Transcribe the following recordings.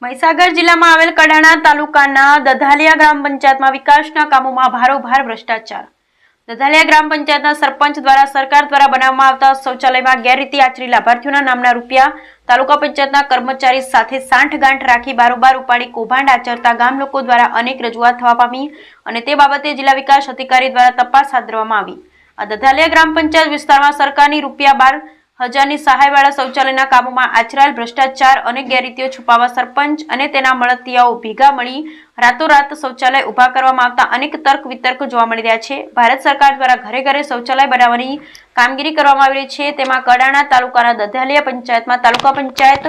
મહીસાગર જિલ્લામાં આવેલ કડાણા તાલુકાના દધાલિયા ગ્રામ પંચાયતમાં વિકાસના કામોમાં ભારોભાર ભ્રષ્ટાચાર। દધાલિયા ગ્રામ પંચાયતના સરપંચ દ્વારા સરકાર દ્વારા બનાવવામાં આવતા શૌચાલયમાં ગેરરીતિ આચરી લાભાર્થીઓના નામના રૂપિયા તાલુકા પંચાયતના કર્મચારી સાથે સાંઠગાંઠ રાખી બારોબાર ઉપાડી કૌભાંડ આચરતા ગામ લોકો દ્વારા અનેક રજૂઆત થવા પામી અને તે બાબતે જિલ્લા વિકાસ અધિકારી દ્વારા તપાસ હાથ ધરવામાં આવી। આ દધાલિયા ગ્રામ પંચાયત વિસ્તારમાં સરકારની ₹12,000ની સહાયવાળા શૌચાલયના કામોમાં આચરાયેલ ભ્રષ્ટાચાર અને ગેરરીતિઓ છુપાવવા સરપંચ અને તેના મળતિયાઓ ભેગા મળી રાતોરાત શૌચાલય ઉભા કરવામાં આવતા અનેક તર્ક વિતર્ક જોવા મળી રહ્યા છે। ભારત સરકાર દ્વારા ઘરે ઘરે શૌચાલય બનાવવાની કામગીરી કરવામાં આવી રહી છે। તેમાં કડાણા તાલુકાના દધાલિયા પંચાયતમાં તાલુકા પંચાયત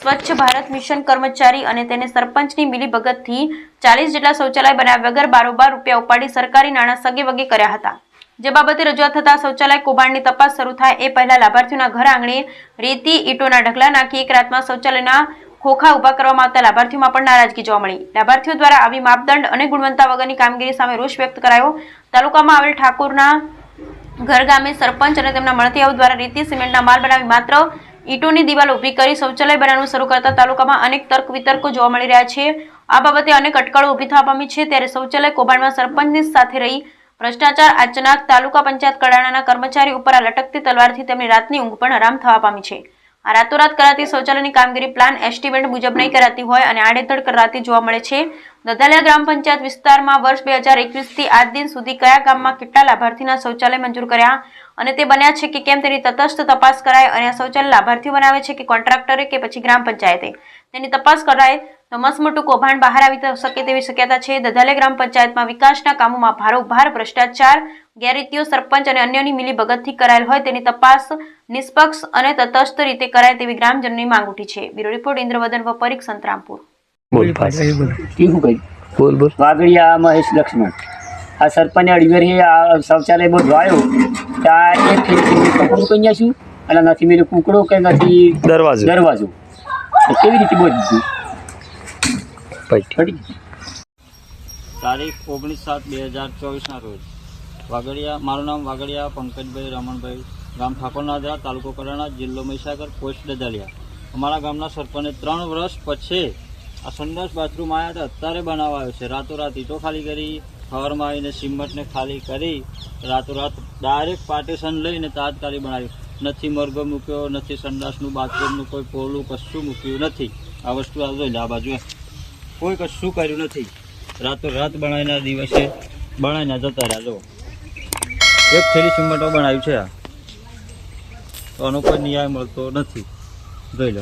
સ્વચ્છ ભારત મિશન કર્મચારી અને તેને સરપંચની મિલીભગતથી 40 જેટલા શૌચાલય બનાવ્યા વગર બારોબાર રૂપિયા ઉપાડી સરકારી નાણાં સગે વગે કર્યા હતા। જે બાબતે રજૂઆત થતા શૌચાલય કૌભાંડની તપાસ શરૂ થાય એ પહેલા લાભાર્થીઓના ઘર આંગણે રેતી ઈંટોના ઢગલા નાખી એક રાતમાં શૌચાલયના ખોખા ઉભા કરવામાં આવતા લાભાર્થીઓમાં પણ નારાજગી જોવા મળી। લાભાર્થીઓ દ્વારા આવી માપદંડ અને ગુણવત્તા વગરની કામગીરી સામે રોષ વ્યક્ત કરાયો। તાલુકામાં આવેલ ઠાકોરના ઘર ગામે સરપંચ અને તેમના મળતિયાઓ દ્વારા રેતી સિમેન્ટના માલ બનાવી માત્ર ઈંટોની દિવાલ ઊભી કરી શૌચાલય બનાવવાનું શરૂ કરતા તાલુકામાં અનેક તર્ક વિતર્કો જોવા મળી રહ્યા છે। આ બાબતે અનેક અટકળો ઊભી થવા પામી છે। ત્યારે શૌચાલય કૌભાંડમાં સરપંચની સાથે રહી ભ્રષ્ટાચાર આચરનાર તાલુકા પંચાયત કડાણાના કર્મચારી ઉપર આ લટકતી તલવારથી તેમની રાતની ઊંઘ પણ હરામ થવા પામી છે। આ રાતોરાત કરાતી શૌચાલયની કામગીરી પ્લાન એસ્ટિમેટ મુજબ નહીં કરાતી હોય અને આડેધડ કરાતી જોવા મળે છે। દધાલિયા ગ્રામ પંચાયત વિસ્તારમાં વર્ષ 2021થી આજ દિન સુધી કયા ગામમાં કેટલા લાભાર્થીના શૌચાલય મંજૂર કર્યા અને તે બન્યા છે કે કેમ તેની તટસ્થ તપાસ કરાય અને આ શૌચાલય લાભાર્થીઓ બનાવે છે કે કોન્ટ્રાક્ટરે કે પછી ગ્રામ પંચાયતે તેની તપાસ કરાય તો મસમોટું કૌભાંડ બહાર આવી શકે તેવી શક્યતા છે। દધાલિયા ગ્રામ પંચાયતમાં વિકાસના કામોમાં ભારોભાર ભ્રષ્ટાચાર ગેરરીતિઓ સરપંચ અને અન્યની મિલીભગતથી કરાયેલ હોય તેની તપાસ નિષ્પક્ષ અને તટસ્થ રીતે કરાય તેવી ગ્રામજનોની માંગ ઉઠી છે। બ્યુરો રિપોર્ટ ઇન્દ્રવદન વપરીક સંતરામપુર। વાગડિયા મહેશ લક્ષ્મણ આ સરપંચ અડીવર આ શૌચાલય બહુ જોયો ત્યાં એક કપડું કઈ છું અને નથી મેરે કુકડો કે નથી દરવાજો કેવી રીતે બોલ દીધું। તારીખ 19/7/2024 રોજ વાગડિયા, મારું નામ વાગડિયા પંકજભાઈ રમણભાઈ, ગામ ઠાકોરનાદરા, તાલુકો કડાણા, જિલ્લો મહીસાગર, પોસ્ટ દધાલિયા। અમારા ગામના સરપંચે 3 વર્ષ પછી આ સંડાસ બાથરૂમ આવ્યા હતા, અત્યારે બનાવવા આવ્યો છે। રાતોરાત ઈંટો ખાલી કરી, ખવરમાં આવીને સિમેન્ટને ખાલી કરી રાતોરાત ડાયરેક્ટ પાર્ટીશન લઈને તાત્કાલિક બનાવ્યું। નથી મરઘો મૂક્યો, નથી સંડાસનું બાથરૂમનું કોઈ પોલું કશું મૂક્યું નથી। આ વસ્તુ આ જોઈ લે, આ બાજુ કોઈ કશું કર્યું નથી। રાતોરાત બનાવીના દિવસે બનાવીને જતા રહ્યા। જો એક થેલી સિમેન્ટો બનાવ્યું છે, તો આનો કોઈ ન્યાય મળતો નથી। જોઈ લે.